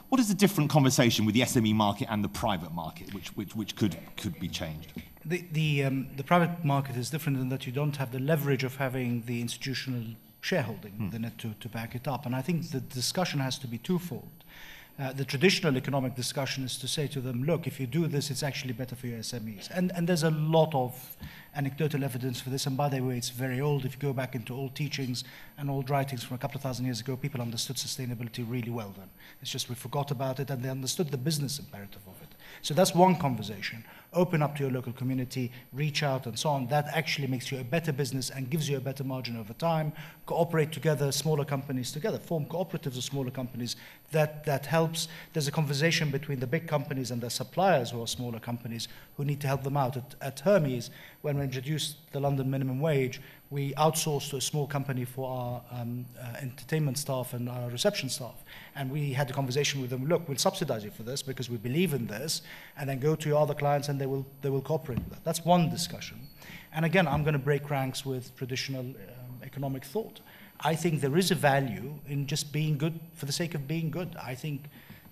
what is the different conversation with the SME market and the private market, which could be changed? The private market is different in that you don't have the leverage of having the institutional shareholding within it to back it up. And I think the discussion has to be twofold. The traditional economic discussion is to say to them, look, if you do this, it's actually better for your SMEs. And there's a lot of anecdotal evidence for this. And by the way, it's very old. If you go back into old teachings and old writings from a couple of thousand years ago, people understood sustainability really well then. It's just we forgot about it, and they understood the business imperative of it. So that's one conversation. Open up to your local community, reach out and so on. That actually makes you a better business and gives you a better margin over time. Cooperate together, smaller companies together, form cooperatives of smaller companies. That helps. There's a conversation between the big companies and their suppliers who are smaller companies who need to help them out. At Hermes, when we introduced the London minimum wage, we outsourced to a small company for our entertainment staff and our reception staff. And we had a conversation with them, look, we'll subsidize you for this because we believe in this, and then go to your other clients and they will cooperate with that. That's one discussion. And again, I'm going to break ranks with traditional economic thought. I think there is a value in just being good for the sake of being good. I think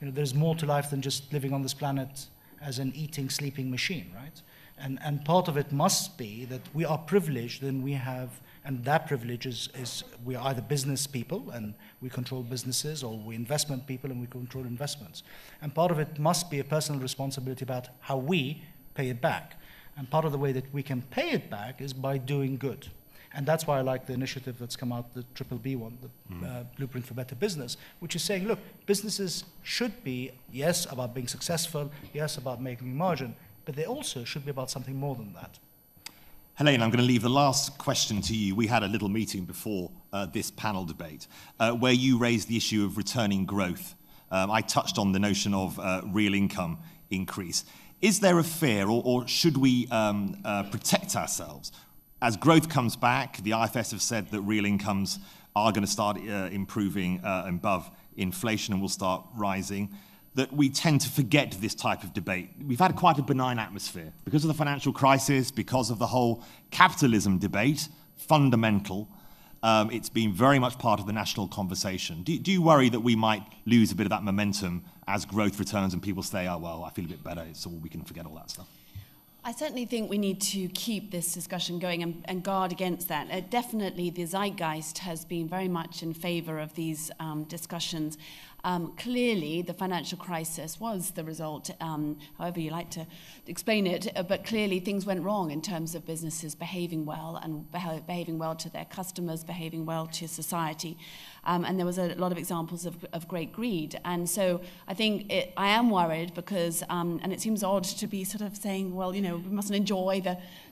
there's more to life than just living on this planet as an eating, sleeping machine, right? And part of it must be that we are privileged and we have, and that privilege is we are either business people and we control businesses, or we're investment people and we control investments. And part of it must be a personal responsibility about how we pay it back. And part of the way that we can pay it back is by doing good. And that's why I like the initiative that's come out, the BBB one, the Blueprint for Better Business, which is saying, look, businesses should be, yes, about being successful, yes, about making margin, but they also should be about something more than that. Helena, I'm going to leave the last question to you. We had a little meeting before this panel debate where you raised the issue of returning growth. I touched on the notion of real income increase. Is there a fear, or should we protect ourselves? As growth comes back, the IFS have said that real incomes are going to start improving above inflation and will start rising, that we tend to forget this type of debate. We've had quite a benign atmosphere because of the financial crisis, because of the whole capitalism debate, fundamental. It's been very much part of the national conversation. Do you worry that we might lose a bit of that momentum as growth returns and people say, oh, well, I feel a bit better, so we can forget all that stuff? I certainly think we need to keep this discussion going and guard against that. Definitely the zeitgeist has been very much in favour of these discussions. Clearly, the financial crisis was the result, however you like to explain it, but clearly things went wrong in terms of businesses behaving well and behaving well to their customers, behaving well to society. And there was a lot of examples of great greed. And so I think I am worried because, and it seems odd to be sort of saying, well, we mustn't enjoy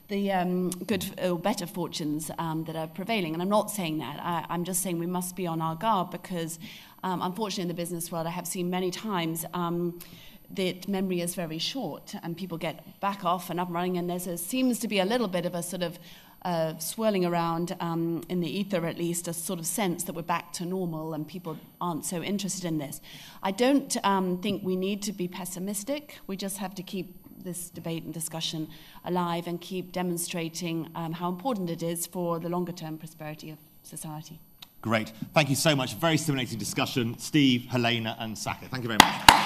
the good or better fortunes that are prevailing. And I'm not saying that. I'm just saying we must be on our guard because unfortunately in the business world I have seen many times that memory is very short and people get back off and up and running, and there seems to be a little bit of a sort of swirling around in the ether, at least, a sort of sense that we're back to normal and people aren't so interested in this. I don't think we need to be pessimistic. We just have to keep this debate and discussion alive and keep demonstrating how important it is for the longer term prosperity of society. Great. Thank you so much. Very stimulating discussion. Steve, Helena, and Saket. Thank you very much.